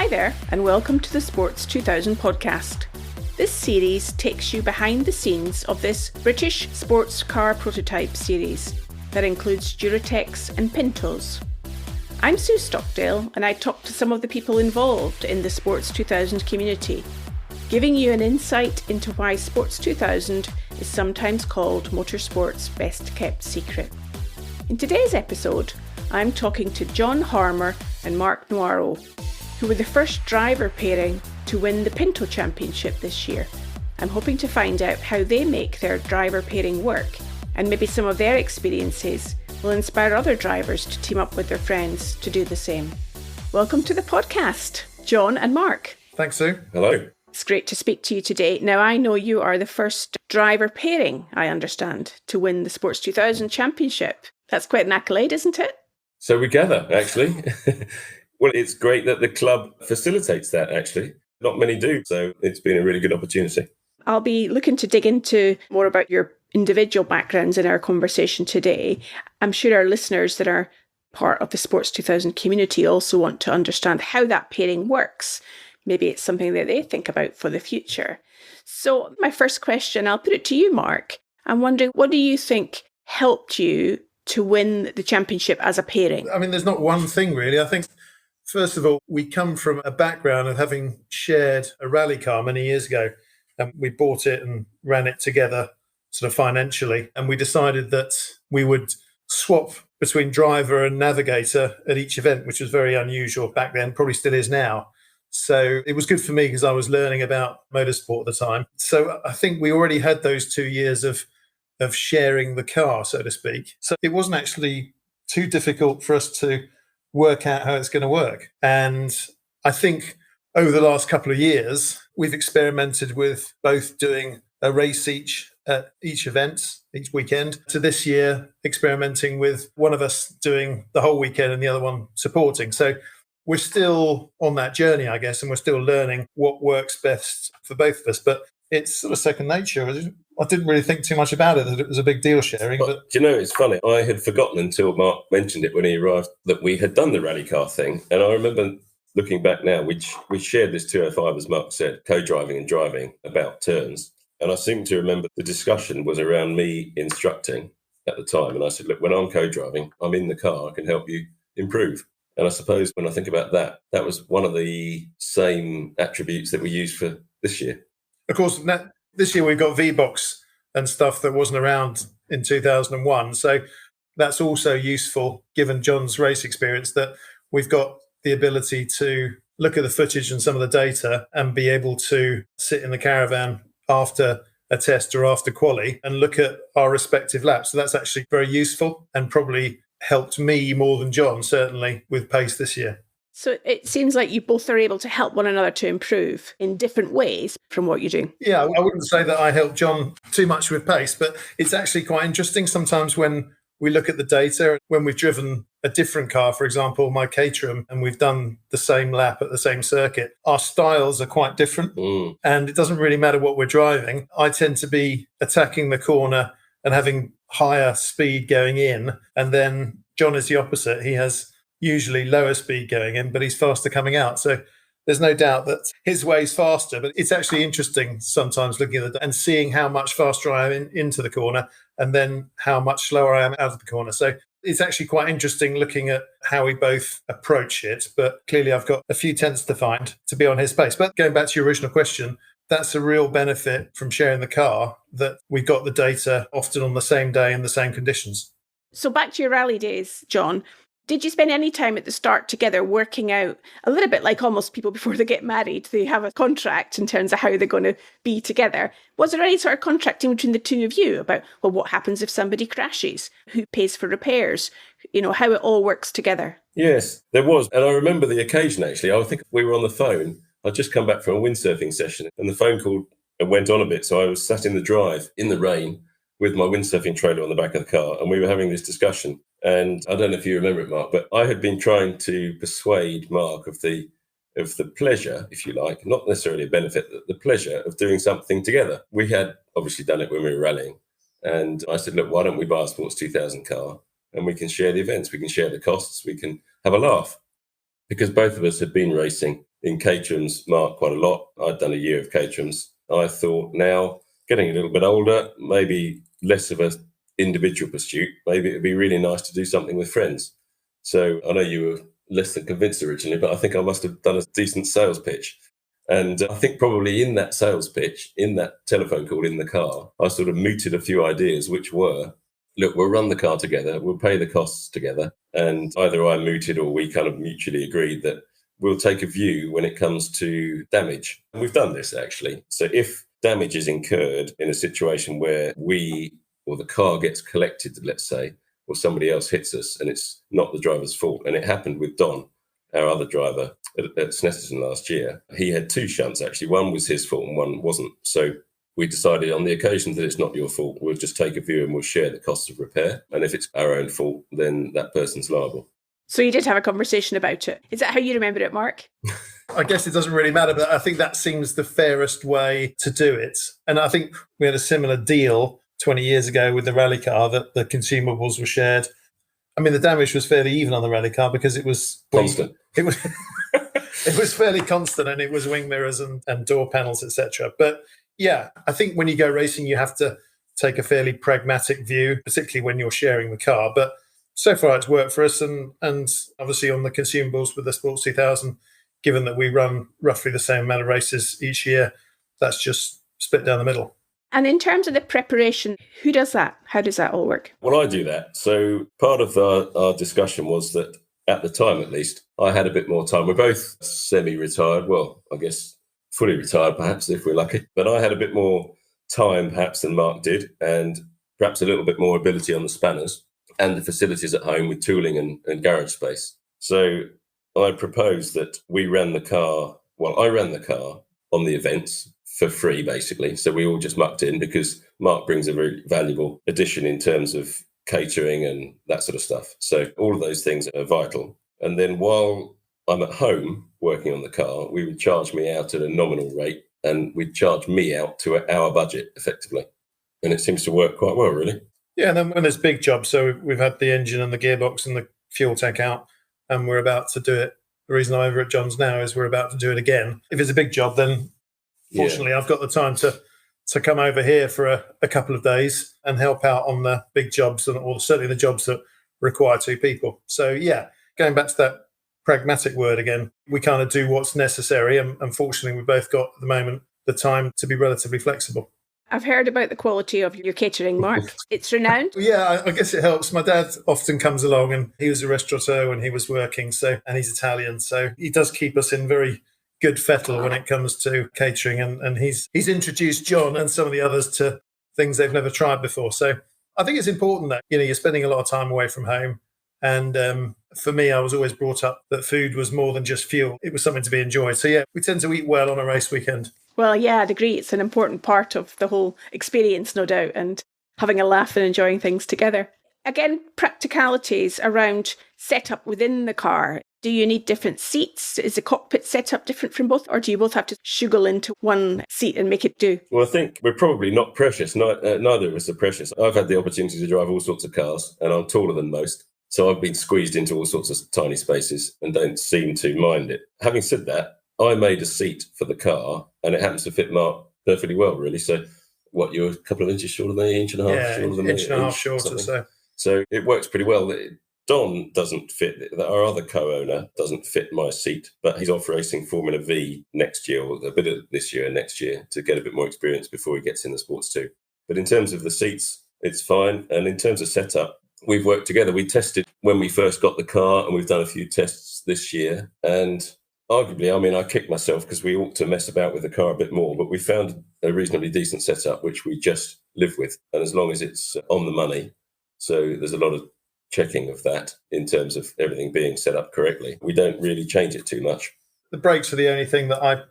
there, and welcome to the Sports 2000 podcast. This series takes you behind the scenes of this British sports car prototype series that includes Duratec's and Pintos. I'm Sue Stockdale, and I talk to some of the people involved in the Sports 2000 community, giving you an insight into why Sports 2000 is sometimes called motorsport's best kept secret. In today's episode, I'm talking to Jon Harmer and Marc Noaro, who were the first driver pairing to win the Pinto Championship this year. I'm hoping to find out how they make their driver pairing work, and maybe some of their experiences will inspire other drivers to team up with their friends to do the same. Welcome to the podcast, Jon and Marc. Thanks, Sue. Hello. It's great to speak to you today. Now, I know you are the first driver pairing, I understand, to win the Sports 2000 Championship. That's quite an accolade, isn't it? So we gather, actually. Well, it's great that the club facilitates that, actually. Not many do, so it's been a really good opportunity. I'll be looking to dig into more about your individual backgrounds in our conversation today. I'm sure our listeners that are part of the Sports 2000 community also want to understand how that pairing works. Maybe it's something that they think about for the future. So my first question, I'll put it to you, Marc. I'm wondering, what do you think helped you to win the championship as a pairing? I mean, there's not one thing really. I think, first of all, we come from a background of having shared a rally car many years ago. And we bought it and ran it together sort of financially. And we decided that we would swap between driver and navigator at each event, which was very unusual back then, probably still is now. So it was good for me because I was learning about motorsport at the time. So I think we already had those 2 years of sharing the car, so to speak. So it wasn't actually too difficult for us to work out how it's going to work. And I think over the last couple of years, we've experimented with both doing a race each at each event, each weekend, to this year experimenting with one of us doing the whole weekend and the other one supporting. So we're still on that journey, I guess, and we're still learning what works best for both of us. But it's sort of second nature. I didn't really think too much about it, that it was a big deal sharing. But do you know, it's funny. I had forgotten until Marc mentioned it when he arrived that we had done the rally car thing. And I remember looking back now, we shared this 205, as Marc said, co-driving and driving about turns. And I seem to remember the discussion was around me instructing at the time. And I said, look, when I'm co-driving, I'm in the car, I can help you improve. And I suppose when I think about that, that was one of the same attributes that we used for this year. Of course, this year we've got V-Box and stuff that wasn't around in 2001. So that's also useful, given Jon's race experience, that we've got the ability to look at the footage and some of the data and be able to sit in the caravan after a test or after quali and look at our respective laps. So that's actually very useful and probably helped me more than Jon, certainly, with pace this year. So it seems like you both are able to help one another to improve in different ways from what you're doing. Yeah, I wouldn't say that I helped Jon too much with pace, but it's actually quite interesting sometimes when we look at the data, when we've driven a different car, for example, my Caterham, and we've done the same lap at the same circuit, our styles are quite different. And it doesn't really matter what we're driving. I tend to be attacking the corner and having higher speed going in. And then Jon is the opposite. He has usually lower speed going in, but he's faster coming out. So there's no doubt that his way is faster, but it's actually interesting sometimes looking at it and seeing how much faster I am into the corner and then how much slower I am out of the corner. So it's actually quite interesting looking at how we both approach it, but clearly I've got a few tenths to find to be on his pace. But going back to your original question, that's a real benefit from sharing the car, that we got the data often on the same day in the same conditions. So back to your rally days, Jon. Did you spend any time at the start together working out, a little bit like almost people before they get married, they have a contract in terms of how they're going to be together? Was there any sort of contracting between the two of you about, well, what happens if somebody crashes? Who pays for repairs? You know, how it all works together? Yes, there was. And I remember the occasion, actually. I think we were on the phone. I'd just come back from a windsurfing session and the phone call went on a bit. So I was sat in the drive in the rain with my windsurfing trailer on the back of the car, and we were having this discussion. And I don't know if you remember it, Marc, but I had been trying to persuade Marc of the pleasure, if you like, not necessarily a benefit, the pleasure of doing something together. We had obviously done it when we were rallying. And I said, look, why don't we buy a Sports 2000 car and we can share the events, we can share the costs, we can have a laugh. Because both of us had been racing in Caterham's, Marc, quite a lot. I'd done a year of Caterham's. I thought now, getting a little bit older, maybe less of an individual pursuit, maybe it'd be really nice to do something with friends. So I know you were less than convinced originally, but I think I must have done a decent sales pitch. And I think probably in that sales pitch, in that telephone call in the car, I sort of mooted a few ideas, which were, look, we'll run the car together, we'll pay the costs together. And either I mooted or we kind of mutually agreed that we'll take a view when it comes to damage. And we've done this actually. So if damage is incurred in a situation where we or the car gets collected, let's say, or somebody else hits us and it's not the driver's fault. And it happened with Don, our other driver at Snetterton last year. He had two shunts actually. One was his fault and one wasn't. So we decided on the occasion that it's not your fault, we'll just take a view and we'll share the costs of repair. And if it's our own fault, then that person's liable. So you did have a conversation about it. Is that how you remember it, Marc? I guess it doesn't really matter, but I think that seems the fairest way to do it. And I think we had a similar deal 20 years ago with the rally car, that the consumables were shared. I mean, the damage was fairly even on the rally car because it was constant. It was fairly constant, and it was wing mirrors and door panels, etc. But yeah, I think when you go racing, you have to take a fairly pragmatic view, particularly when you're sharing the car. But so far, it's worked for us, and obviously on the consumables with the Sports 2000, given that we run roughly the same amount of races each year, that's just split down the middle. And in terms of the preparation, who does that? How does that all work? Well, I do that. So part of our discussion was that at the time, at least, I had a bit more time. We're both semi-retired. Well, I guess fully retired, perhaps, if we're lucky. But I had a bit more time, perhaps, than Marc did, and perhaps a little bit more ability on the spanners and the facilities at home with tooling and garage space. So I proposed that we ran the car. Well, I ran the car on the events for free, basically. So we all just mucked in because Marc brings a very valuable addition in terms of catering and that sort of stuff. So all of those things are vital. And then while I'm at home working on the car, we would charge me out at a nominal rate and we'd charge me out to our budget effectively. And it seems to work quite well, really. Yeah, and then when there's big jobs, so we've had the engine and the gearbox and the fuel tank out, and we're about to do it. The reason I'm over at Jon's now is we're about to do it again. If it's a big job, then fortunately I've got the time to come over here for a couple of days and help out on the big jobs, or certainly the jobs that require two people. So yeah, going back to that pragmatic word again, we kind of do what's necessary, and unfortunately we've both got at the moment the time to be relatively flexible. I've heard about the quality of your catering, Marc. It's renowned. Yeah, I guess it helps. My dad often comes along, and he was a restaurateur when he was working, and he's Italian, so he does keep us in very good fettle when it comes to catering, and he's introduced Jon and some of the others to things they've never tried before. So I think it's important that you're spending a lot of time away from home. And for me, I was always brought up that food was more than just fuel. It was something to be enjoyed. So yeah, we tend to eat well on a race weekend. Well, yeah, I'd agree. It's an important part of the whole experience, no doubt, and having a laugh and enjoying things together. Again, practicalities around setup within the car. Do you need different seats? Is the cockpit setup different from both? Or do you both have to shugle into one seat and make it do? Well, I think we're probably not precious. Neither of us are precious. I've had the opportunity to drive all sorts of cars, and I'm taller than most. So I've been squeezed into all sorts of tiny spaces and don't seem to mind it. Having said that, I made a seat for the car, and it happens to fit Marc perfectly well, really. So what, you're a couple of inches shorter than me, inch and a half shorter than me? Inch and a half shorter, So it works pretty well. Don doesn't fit, our other co-owner doesn't fit my seat, but he's off racing Formula V next year, or a bit of this year and next year, to get a bit more experience before he gets in the Sports 2. But in terms of the seats, it's fine. And in terms of setup, we've worked together. We tested when we first got the car, and we've done a few tests this year. And arguably, I mean, I kick myself because we ought to mess about with the car a bit more, but we found a reasonably decent setup, which we just live with. And as long as it's on the money, so there's a lot of checking of that in terms of everything being set up correctly, we don't really change it too much. The brakes are the only thing that I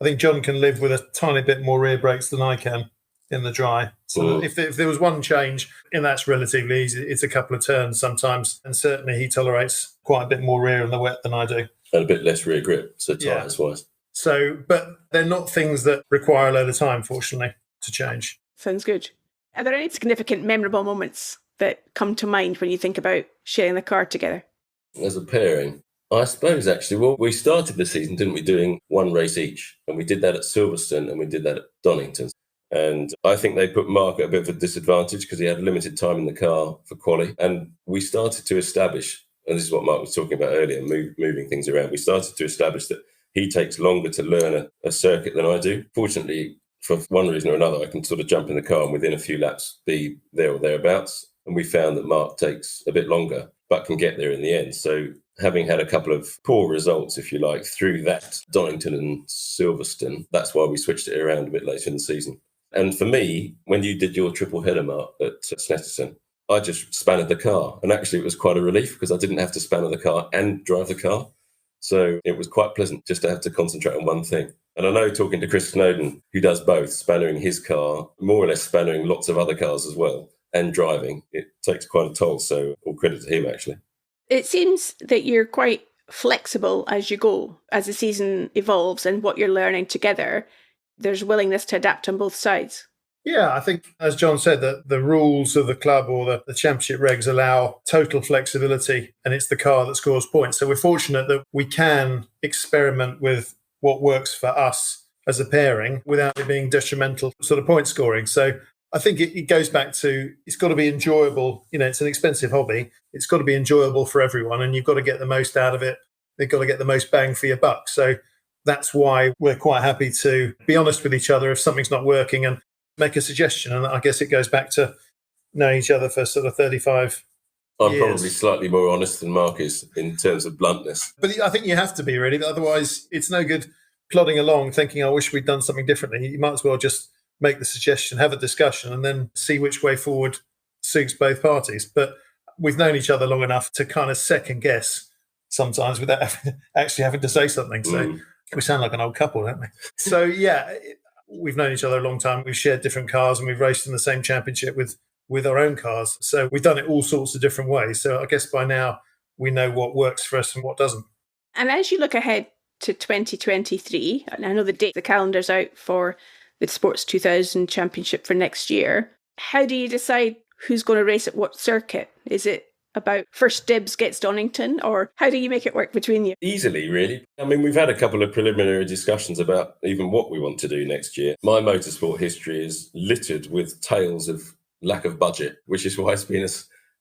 think Jon can live with a tiny bit more rear brakes than I can in the dry. So if there was one change, and that's relatively easy, it's a couple of turns sometimes, and certainly he tolerates quite a bit more rear in the wet than I do. And a bit less rear grip, so tyres-wise. So, but they're not things that require a load of time, fortunately, to change. Sounds good. Are there any significant, memorable moments that come to mind when you think about sharing the car together? As a pairing, I suppose, actually, well, we started the season, didn't we, doing one race each. And we did that at Silverstone and we did that at Donington. And I think they put Marc at a bit of a disadvantage because he had limited time in the car for quali. And we started to establish, and this is what Marc was talking about earlier, moving things around. We started to establish that he takes longer to learn a circuit than I do. Fortunately, for one reason or another, I can sort of jump in the car and within a few laps be there or thereabouts. And we found that Marc takes a bit longer, but can get there in the end. So having had a couple of poor results, if you like, through that Donington and Silverstone, that's why we switched it around a bit later in the season. And for me, when you did your triple header, Marc, at Snetterton, I just spanned the car. And actually, it was quite a relief because I didn't have to spanner the car and drive the car. So it was quite pleasant just to have to concentrate on one thing. And I know talking to Chris Snowden, who does both, spannering his car, more or less spannering lots of other cars as well, and driving, it takes quite a toll. So all credit to him, actually. It seems that you're quite flexible as you go, as the season evolves and what you're learning together. There's willingness to adapt on both sides. Yeah, I think, as Jon said, that the rules of the club or the championship regs allow total flexibility, and it's the car that scores points. So we're fortunate that we can experiment with what works for us as a pairing without it being detrimental sort of point scoring. So I think it goes back to, it's got to be enjoyable. You know, it's an expensive hobby. It's got to be enjoyable for everyone, and you've got to get the most out of it. They've got to get the most bang for your buck. So that's why we're quite happy to be honest with each other if something's not working and make a suggestion. And I guess it goes back to knowing each other for sort of 35 I'm years. probably slightly more honest than Marc is in terms of bluntness. But I think you have to be, really. Otherwise, it's no good plodding along thinking, I wish we'd done something differently. You might as well just make the suggestion, have a discussion, and then see which way forward suits both parties. But we've known each other long enough to kind of second guess sometimes without actually having to say something. So we sound like an old couple, don't we? So, yeah, we've known each other a long time. We've shared different cars and we've raced in the same championship with our own cars. So we've done it all sorts of different ways. So I guess by now we know what works for us and what doesn't. And as you look ahead to 2023, and I know the calendar's out for the Sports 2000 Championship for next year, how do you decide who's going to race at what circuit? Is it about first dibs gets Donington, or how do you make it work between you? Easily, really. I mean, we've had a couple of preliminary discussions about even what we want to do next year. My motorsport history is littered with tales of lack of budget, which is why it's been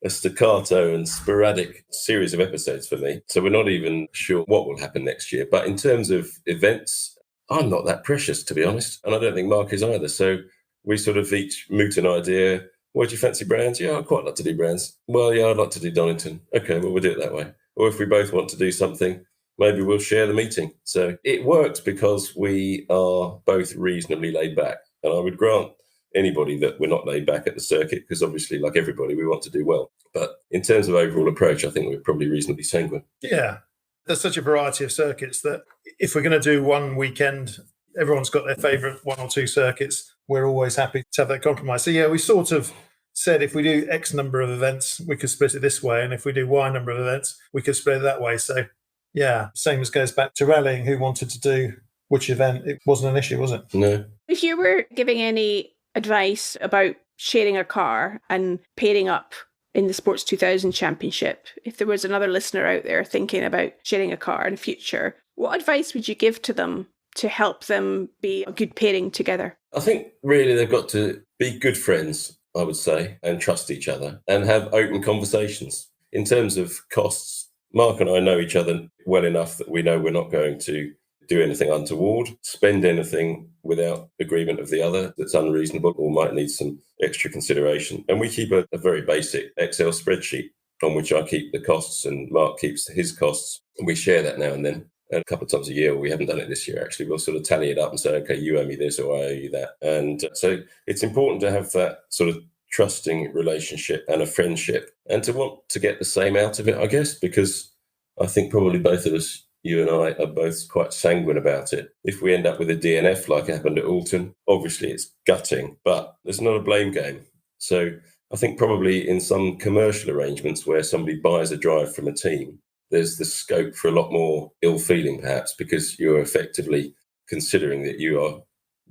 a staccato and sporadic series of episodes for me. So we're not even sure what will happen next year. But in terms of events, I'm not that precious, to be honest. And I don't think Marc is either. So we sort of each moot an idea. What do you fancy brands? Yeah, I'd quite like to do brands. Well, yeah, I'd like to do Donington. Okay, well, we'll do it that way. Or if we both want to do something, maybe we'll share the meeting. So it works because we are both reasonably laid back. And I would grant anybody that we're not laid back at the circuit, because obviously, like everybody, we want to do well. But in terms of overall approach, I think we're probably reasonably sanguine. Yeah, there's such a variety of circuits that if we're going to do one weekend, everyone's got their favourite one or two circuits. We're always happy to have that compromise. So, yeah, we sort of said if we do X number of events, we could split it this way. And if we do Y number of events, we could split it that way. So, yeah, same as goes back to rallying, who wanted to do which event. It wasn't an issue, was it? No. If you were giving any advice about sharing a car and pairing up in the Sports 2000 Championship, if there was another listener out there thinking about sharing a car in the future, what advice would you give to them to help them be a good pairing together? I think really they've got to be good friends, I would say, and trust each other and have open conversations. In terms of costs, Marc and I know each other well enough that we know we're not going to do anything untoward, spend anything without agreement of the other that's unreasonable or might need some extra consideration. And we keep a very basic Excel spreadsheet on which I keep the costs and Marc keeps his costs. And we share that now and then. And a couple of times a year, we haven't done it this year actually, we'll sort of tally it up and say, okay, you owe me this or I owe you that. And so it's important to have that sort of trusting relationship and a friendship and to want to get the same out of it, I guess, because I think probably both of us, you and I, are both quite sanguine about it. If we end up with a DNF like it happened at Alton, obviously it's gutting, but there's not a blame game. So I think probably in some commercial arrangements where somebody buys a drive from a team, there's the scope for a lot more ill feeling, perhaps, because you're effectively considering that you are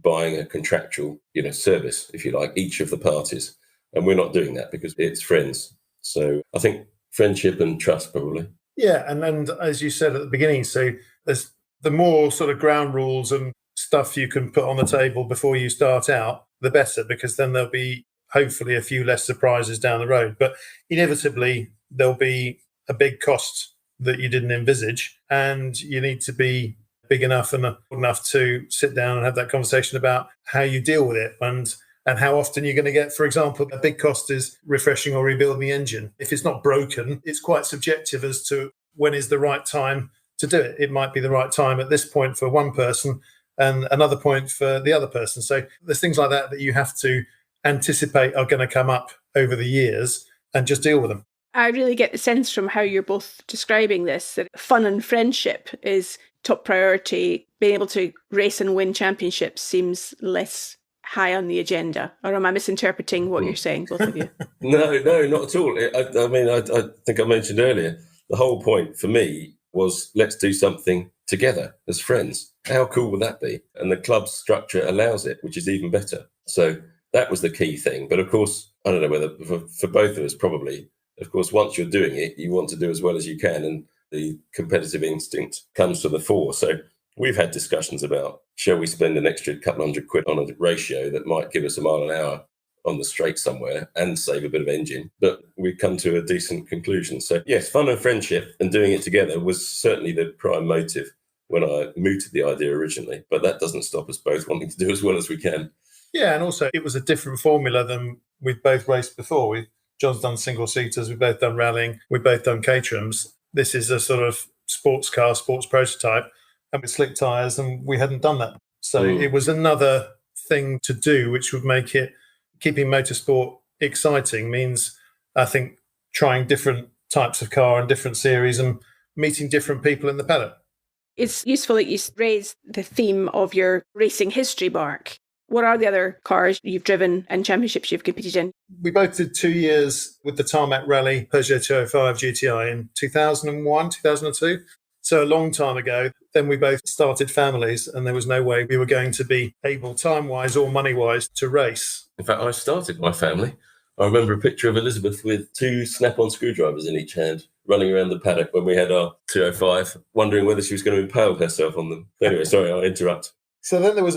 buying a contractual, service, if you like, each of the parties. And we're not doing that because it's friends. So I think friendship and trust, probably. Yeah, and as you said at the beginning, so there's the more sort of ground rules and stuff you can put on the table before you start out, the better, because then there'll be hopefully a few less surprises down the road. But inevitably, there'll be a big cost that you didn't envisage, and you need to be big enough and enough to sit down and have that conversation about how you deal with it and how often you're going to get, for example, a big cost is refreshing or rebuilding the engine. If it's not broken, it's quite subjective as to when is the right time to do it. It might be the right time at this point for one person and another point for the other person. So there's things like that that you have to anticipate are going to come up over the years and just deal with them. I really get the sense from how you're both describing this that fun and friendship is top priority. Being able to race and win championships seems less high on the agenda. Or am I misinterpreting what you're saying, both of you? No, not at all. I think I mentioned earlier, the whole point for me was let's do something together as friends. How cool would that be? And the club structure allows it, which is even better. So that was the key thing. But of course, I don't know whether for both of us, probably, of course, once you're doing it, you want to do as well as you can. And the competitive instinct comes to the fore. So we've had discussions about, shall we spend an extra couple £100 on a ratio that might give us a mile an hour on the straight somewhere and save a bit of engine? But we've come to a decent conclusion. So yes, fun and friendship and doing it together was certainly the prime motive when I mooted the idea originally. But that doesn't stop us both wanting to do as well as we can. Yeah, and also it was a different formula than we've both raced before. John's done single-seaters, we've both done rallying, we've both done Caterhams. This is a sort of sports car, sports prototype, and with slick tyres, and we hadn't done that. So it was another thing to do, which would make it, keeping motorsport exciting means, I think, trying different types of car and different series and meeting different people in the paddock. It's useful that you raised the theme of your racing history, Marc. What are the other cars you've driven and championships you've competed in? We both did 2 years with the Tarmac Rally Peugeot 205 GTI in 2001, 2002. So a long time ago. Then we both started families and there was no way we were going to be able, time-wise or money-wise, to race. In fact, I started my family. I remember a picture of Elizabeth with 2 snap-on screwdrivers in each hand, running around the paddock when we had our 205, wondering whether she was going to impale herself on them. Anyway, sorry, I'll interrupt. So then there was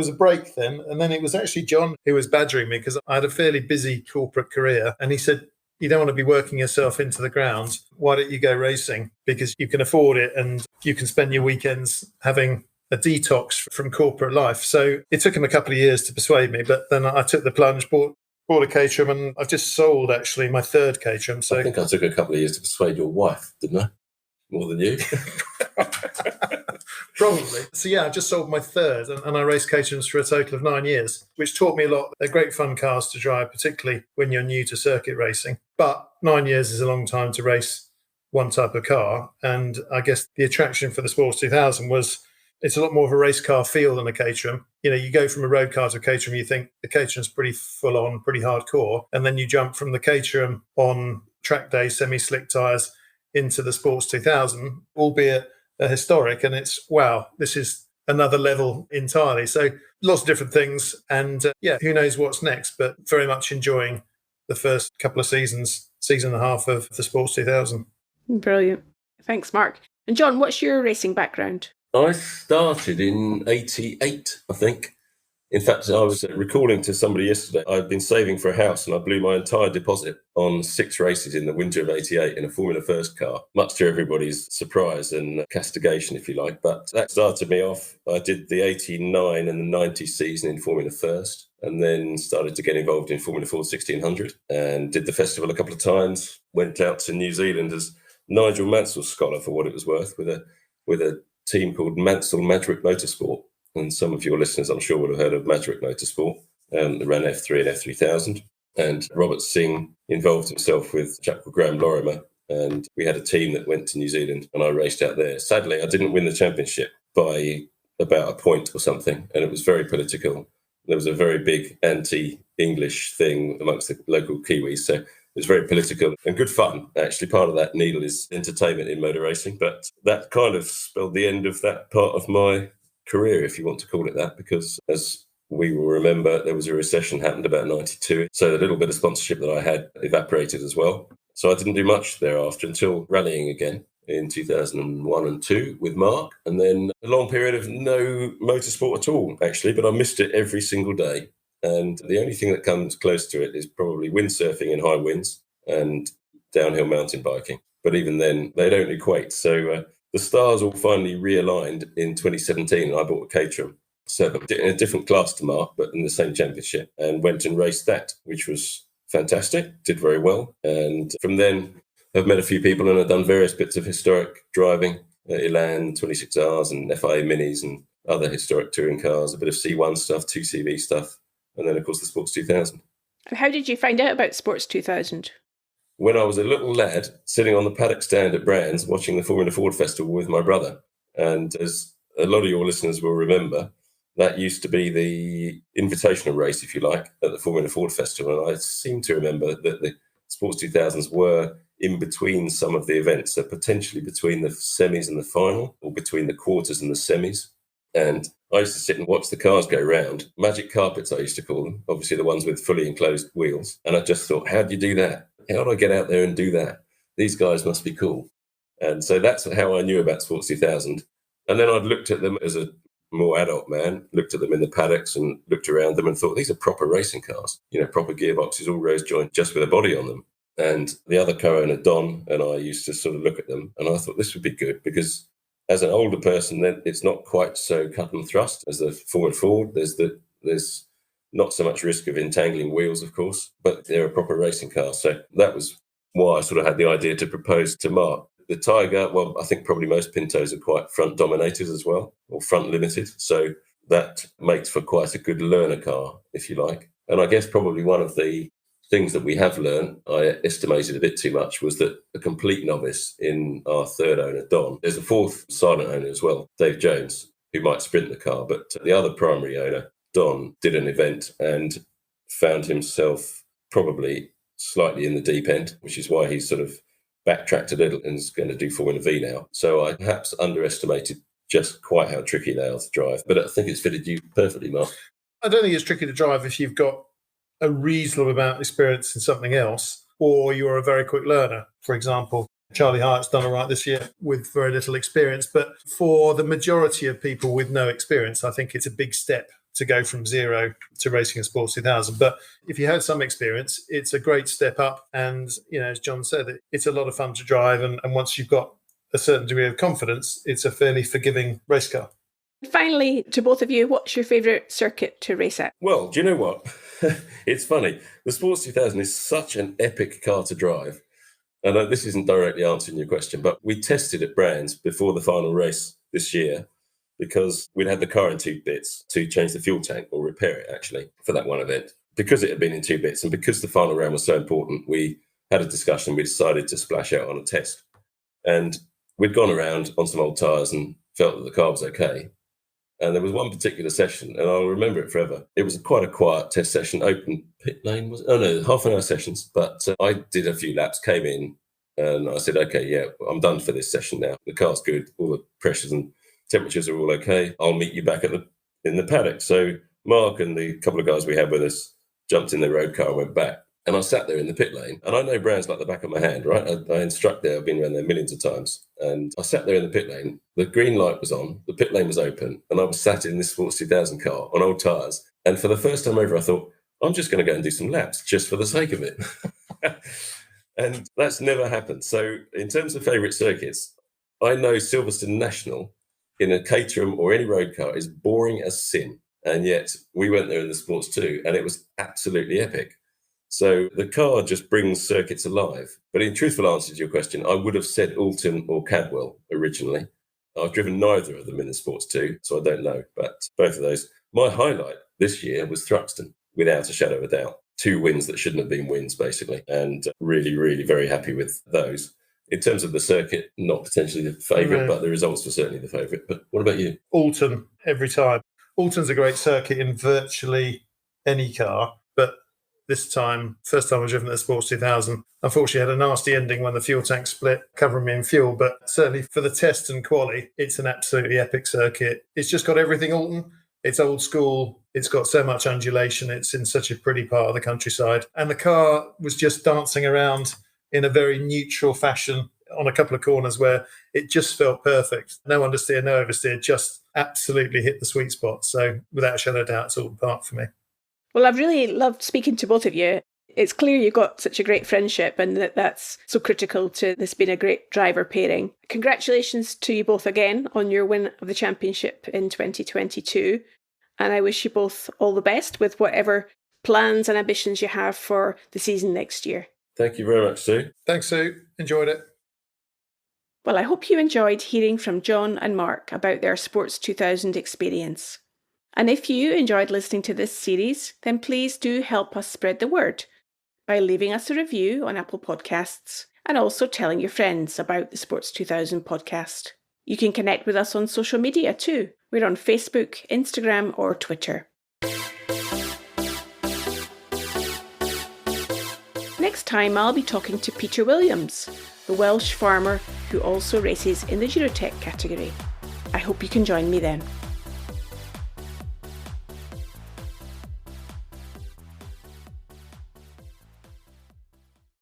a break then, and then it was actually John who was badgering me because I had a fairly busy corporate career, and he said, you don't want to be working yourself into the ground. Why don't you go racing? Because you can afford it and you can spend your weekends having a detox from corporate life. So it took him a couple of years to persuade me, but then I took the plunge, bought a Caterham, and I've just sold actually my third Caterham. So I think I took a couple of years to persuade your wife, didn't I? More than you. Probably. So yeah, I just sold my third and I raced Caterhams for a total of 9 years, which taught me a lot. They're great fun cars to drive, particularly when you're new to circuit racing. But 9 years is a long time to race one type of car. And I guess the attraction for the Sports 2000 was it's a lot more of a race car feel than a Caterham. You know, you go from a road car to a Caterham, you think the Caterham's pretty full on, pretty hardcore. And then you jump from the Caterham on track day, semi-slick tyres into the Sports 2000, albeit a historic, and it's, wow, this is another level entirely. So lots of different things. And who knows what's next, but very much enjoying the first couple of seasons, season and a half of the Sports 2000. Brilliant. Thanks, Marc. And John, what's your racing background? I started in 88, I think. In fact, I was recalling to somebody yesterday, I'd been saving for a house and I blew my entire deposit on 6 races in the winter of 88 in a Formula First car, much to everybody's surprise and castigation, if you like. But that started me off. I did the 89 and the 90 season in Formula First, and then started to get involved in Formula Ford 1600 and did the festival a couple of times. Went out to New Zealand as Nigel Mansell's scholar for what it was worth with a team called Mansell Madrick Motorsport. And some of your listeners, I'm sure, would have heard of Madrick Motorsport. They ran F3 and F3000. And Robert Singh involved himself with a chap called Graham Lorimer. And we had a team that went to New Zealand and I raced out there. Sadly, I didn't win the championship by about a point or something. And it was very political. There was a very big anti-English thing amongst the local Kiwis. So it was very political and good fun. Actually, part of that needle is entertainment in motor racing. But that kind of spelled the end of that part of my career, if you want to call it that, because as we will remember, there was a recession happened about 92. So the little bit of sponsorship that I had evaporated as well. So I didn't do much thereafter until rallying again. in 2001 and 2 with Marc, and then a long period of no motorsport at all, actually, but I missed it every single day. And the only thing that comes close to it is probably windsurfing in high winds and downhill mountain biking. But even then, they don't equate. So the stars all finally realigned in 2017. I bought a Caterham 7 in a different class to Marc, but in the same championship, and went and raced that, which was fantastic, did very well. And from then, I've met a few people and I've done various bits of historic driving, Elan 26Rs and FIA Minis and other historic touring cars, a bit of C1 stuff, 2CV stuff, and then, of course, the Sports 2000. How did you find out about Sports 2000? When I was a little lad sitting on the paddock stand at Brands watching the Formula Ford Festival with my brother. And as a lot of your listeners will remember, that used to be the invitational race, if you like, at the Formula Ford Festival. And I seem to remember that the Sports 2000s were in between some of the events, so potentially between the semis and the final, or between the quarters and the semis. And I used to sit and watch the cars go round. Magic carpets, I used to call them, obviously the ones with fully enclosed wheels. And I just thought, how do you do that? How do I get out there and do that? These guys must be cool. And so that's how I knew about Sports 2000. And then I'd looked at them as a more adult man, looked at them in the paddocks and looked around them and thought, these are proper racing cars, proper gearboxes, all rose joint, just with a body on them. And the other co-owner, Don, and I used to sort of look at them, and I thought this would be good because as an older person, then it's not quite so cut and thrust as the Formula Ford. There's not so much risk of entangling wheels, of course, but they're a proper racing car. So that was why I sort of had the idea to propose to Marc. The Tiger, well, I think probably most Pintos are quite front dominated as well, or front limited. So that makes for quite a good learner car, if you like. And I guess probably one of the things that we have learned, I estimated a bit too much, was that a complete novice in our third owner, Don, there's a fourth silent owner as well, Dave Jones, who might sprint the car. But the other primary owner, Don, did an event and found himself probably slightly in the deep end, which is why he's sort of backtracked a little and is going to do Formula V now. So I perhaps underestimated just quite how tricky they are to drive. But I think it's fitted you perfectly, Marc. I don't think it's tricky to drive if you've got a reasonable amount of experience in something else, or you're a very quick learner. For example, Charlie Hyatt's done all right this year with very little experience. But for the majority of people with no experience, I think it's a big step to go from zero to racing a Sports 2000. But if you had some experience, it's a great step up. And, as Jon said, it's a lot of fun to drive. And once you've got a certain degree of confidence, it's a fairly forgiving race car. Finally, to both of you, what's your favourite circuit to race at? Well, do you know what? It's funny. The Sports 2000 is such an epic car to drive. And this isn't directly answering your question, but we tested at Brands before the final race this year because we'd had the car in 2 bits to change the fuel tank or repair it, actually, for that one event. Because it had been in 2 bits and because the final round was so important, we had a discussion. We decided to splash out on a test. And we'd gone around on some old tyres and felt that the car was okay. And there was one particular session, and I'll remember it forever. It was quite a quiet test session, open pit lane, was it? Oh, no, half an hour sessions. But I did a few laps, came in, and I said, okay, yeah, I'm done for this session now. The car's good. All the pressures and temperatures are all okay. I'll meet you back in the paddock. So Marc and the couple of guys we had with us jumped in the road car and went back. And I sat there in the pit lane, and I know Brands like the back of my hand, right? I instruct there. I've been around there millions of times. And I sat there in the pit lane. The green light was on. The pit lane was open. And I was sat in this Sports 2000 car on old tyres. And for the first time ever, I thought, I'm just going to go and do some laps just for the sake of it. And that's never happened. So in terms of favourite circuits, I know Silverstone National in a Caterham or any road car is boring as sin. And yet we went there in the Sports 2 and it was absolutely epic. So the car just brings circuits alive. But in truthful answer to your question, I would have said Alton or Cadwell originally. I've driven neither of them in the Sports 2, so I don't know. But both of those. My highlight this year was Thruxton, without a shadow of a doubt. 2 wins that shouldn't have been wins, basically. And really, really very happy with those. In terms of the circuit, not potentially the favourite, but the results were certainly the favourite. But what about you? Alton, every time. Alton's a great circuit in virtually any car, but this time, first time I've driven the Sports 2000, unfortunately had a nasty ending when the fuel tank split, covering me in fuel. But certainly for the test and quali, it's an absolutely epic circuit. It's just got everything, Alton. It's old school. It's got so much undulation. It's in such a pretty part of the countryside. And the car was just dancing around in a very neutral fashion on a couple of corners where it just felt perfect. No understeer, no oversteer, just absolutely hit the sweet spot. So without a shadow of doubt, it's all the park for me. Well, I've really loved speaking to both of you. It's clear you've got such a great friendship and that's so critical to this being a great driver pairing. Congratulations to you both again on your win of the championship in 2022. And I wish you both all the best with whatever plans and ambitions you have for the season next year. Thank you very much, Sue. Thanks, Sue. Enjoyed it. Well, I hope you enjoyed hearing from Jon and Marc about their Sports 2000 experience. And if you enjoyed listening to this series, then please do help us spread the word by leaving us a review on Apple Podcasts and also telling your friends about the Sports 2000 podcast. You can connect with us on social media too. We're on Facebook, Instagram or Twitter. Next time I'll be talking to Peter Williams, the Welsh farmer who also races in the Durotech category. I hope you can join me then.